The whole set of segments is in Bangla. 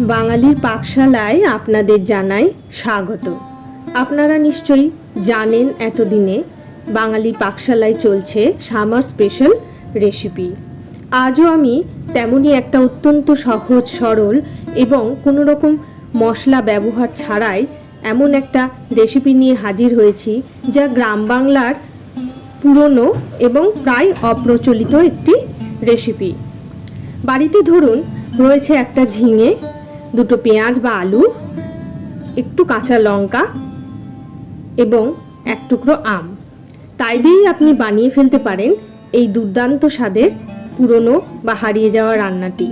বাঙালির পাকশালায় আপনাদের জানাই স্বাগত। আপনারা নিশ্চয়ই জানেন এতদিনে বাঙালির পাকশালায় চলছে সামার স্পেশাল রেসিপি। আজও আমি তেমনই একটা অত্যন্ত সহজ সরল এবং কোনো রকম মশলা ব্যবহার ছাড়াই এমন একটা রেসিপি নিয়ে হাজির হয়েছি যা গ্রাম বাংলার পুরনো এবং প্রায় অপ্রচলিত একটি রেসিপি। বাড়িতে ধরুন রয়েছে একটা ঝিঙে, দুটো পেঁয়াজ বা আলু, একটু কাঁচা লঙ্কা এবং এক টুকরো আম। তাই দিয়েই আপনি বানিয়ে ফেলতে পারেন এই দুর্দান্ত স্বাদের পুরনো বা হারিয়ে যাওয়া রান্নাটি।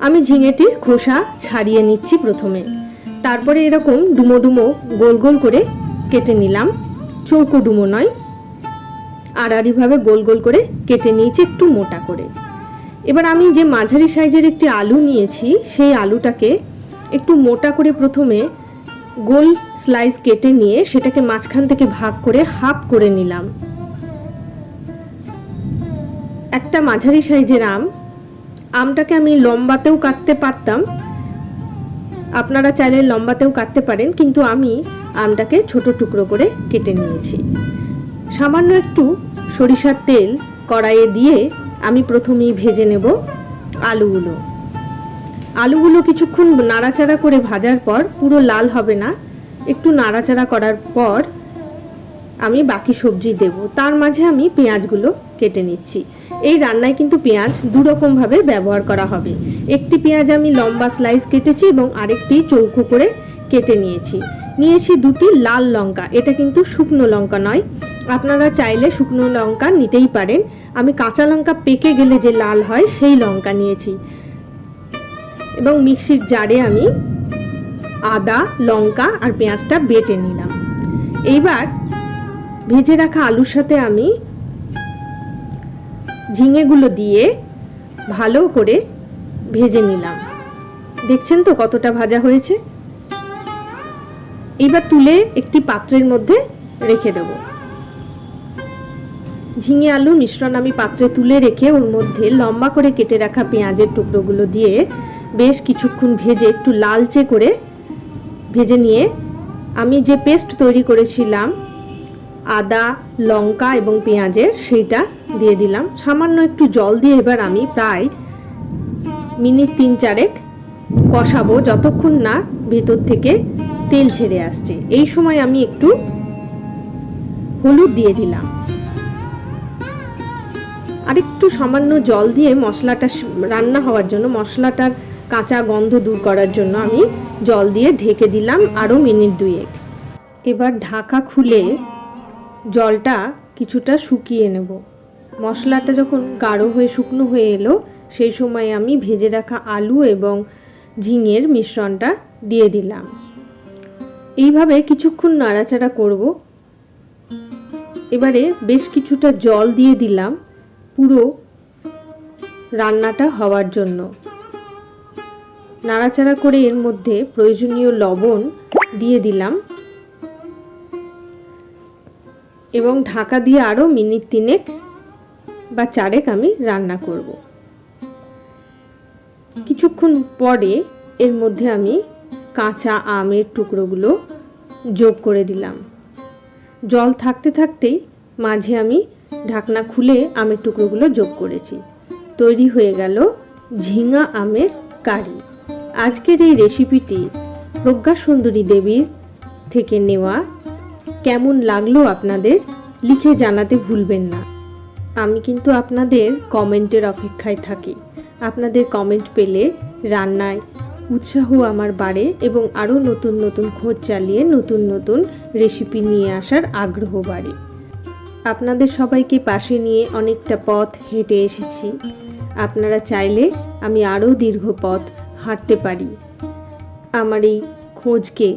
আমি ঝিঙেটির খোসা ছাড়িয়ে নিচ্ছি প্রথমে, তারপরে এরকম ডুমো ডুমো গোল গোল করে কেটে নিলাম। চৌকো ডুমো নয়, আড়াআড়িভাবে গোল গোল করে কেটে নিয়েছি একটু মোটা করে। এবার আমি যে মাঝারি সাইজের একটি আলু নিয়েছি সেই আলুটাকে একটু মোটা করে প্রথমে গোল স্লাইস কেটে নিয়ে সেটাকে মাঝখান থেকে ভাগ করে হাফ করে নিলাম। একটা মাঝারি সাইজের আমটাকে আমি লম্বাতেও কাটতে পারতাম, আপনারা চাইলে লম্বাতেও কাটতে পারেন, কিন্তু আমি আমটাকে ছোট টুকরো করে কেটে নিয়েছি। সামান্য একটু সরিষার তেল কড়াইয়ে দিয়ে আমি প্রথমেই ভেজে নেব আলুগুলো কিছুক্ষণ নাড়াচাড়া করে ভাজার পর, পুরো লাল হবে না, একটু নাড়াচাড়া করার পর আমি বাকি সবজি দেব। তার মাঝে আমি পেঁয়াজগুলো কেটে নিচ্ছি। এই রান্নায় কিন্তু পেঁয়াজ দুরকমভাবে ব্যবহার করা হবে। একটি পেঁয়াজ আমি লম্বা স্লাইস কেটেছি এবং আরেকটি চৌকো করে কেটে নিয়েছি দুটি লাল লঙ্কা। এটা কিন্তু শুকনো লঙ্কা নয়, আপনারা চাইলে শুকনো লঙ্কা নিতেই পারেন। আমি কাঁচা লঙ্কা পেকে গেলে যে লাল হয় সেই লঙ্কা নিয়েছি। এবং মিক্সির জারে আমি আদা, লঙ্কা আর পেঁয়াজটা বেটে নিলাম। এইবার ভেজে রাখা আলুর সাথে আমি ঝিঙেগুলো দিয়ে ভালো করে ভেজে নিলাম। দেখছেন তো কতটা ভাজা হয়েছে। এইবার তুলে একটি পাত্রের মধ্যে রেখে দেব। ঝিঙে আলু মিশ্রণ আমি পাত্রে তুলে রেখে ওর মধ্যে লম্বা করে কেটে রাখা পেঁয়াজের টুকরোগুলো দিয়ে বেশ কিছুক্ষণ ভেজে একটু লালচে করে ভেজে নিয়ে আমি যে পেস্ট তৈরি করেছিলাম আদা, লঙ্কা এবং পেঁয়াজের, সেইটা দিয়ে দিলাম। সামান্য একটু জল দিয়ে এবার আমি প্রায় মিনিট 3-4 কষাবো, যতক্ষণ না ভেতর থেকে তেল ছেড়ে আসছে। এই সময় আমি একটু হলুদ দিয়ে দিলাম আর একটু সামান্য জল দিয়ে মশলাটা রান্না হওয়ার জন্য, মশলাটার কাঁচা গন্ধ দূর করার জন্য আমি জল দিয়ে ঢেকে দিলাম আরও মিনিট 2। এবার ঢাকা খুলে জলটা কিছুটা শুকিয়ে নেব। মশলাটা যখন গাঢ় হয়ে শুকনো হয়ে এলো সেই সময় আমি ভেজে রাখা আলু এবং ঝিঙের মিশ্রণটা দিয়ে দিলাম। এইভাবে কিছুক্ষণ নাড়াচাড়া করব। এবারে বেশ কিছুটা জল দিয়ে দিলাম পুরো রান্নাটা হওয়ার জন্য। নাড়াচাড়া করে এর মধ্যে প্রয়োজনীয় লবণ দিয়ে দিলাম এবং ঢাকা দিয়ে আরও মিনিট 3 বা 4 আমি রান্না করব। কিছুক্ষণ পরে এর মধ্যে আমি কাঁচা আমের টুকরোগুলো যোগ করে দিলাম। জল থাকতে থাকতেই মাঝে আমি ঢাকনা খুলে আমের টুকরোগুলো যোগ করেছি। তৈরি হয়ে গেল ঝিঙা আমের কারি। আজকের এই রেসিপিটি প্রজ্ঞা সুন্দরী দেবীর থেকে নেওয়া। কেমন লাগলো আপনাদের লিখে জানাতে ভুলবেন না। আমি কিন্তু আপনাদের কমেন্টের অপেক্ষায় থাকি। আপনাদের কমেন্ট পেলে রান্নায় উৎসাহ আমার বাড়ে এবং আরও নতুন নতুন খোঁজ চালিয়ে নতুন নতুন রেসিপি নিয়ে আসার আগ্রহ বাড়ে। আপনাদের সবাইকে পাশে নিয়ে অনেকটা পথ হেঁটে এসেছি। আপনারা চাইলে আমি আরও দীর্ঘ পথ হাঁটতে পারি। আমার এই খোঁজকে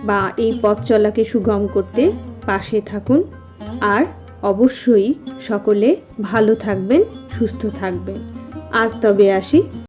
বা এই পথ চলাকে সুগম করতে পাশে থাকুন। আর অবশ্যই সকলে ভালো থাকবেন, সুস্থ থাকবেন। আজ তবে আসি।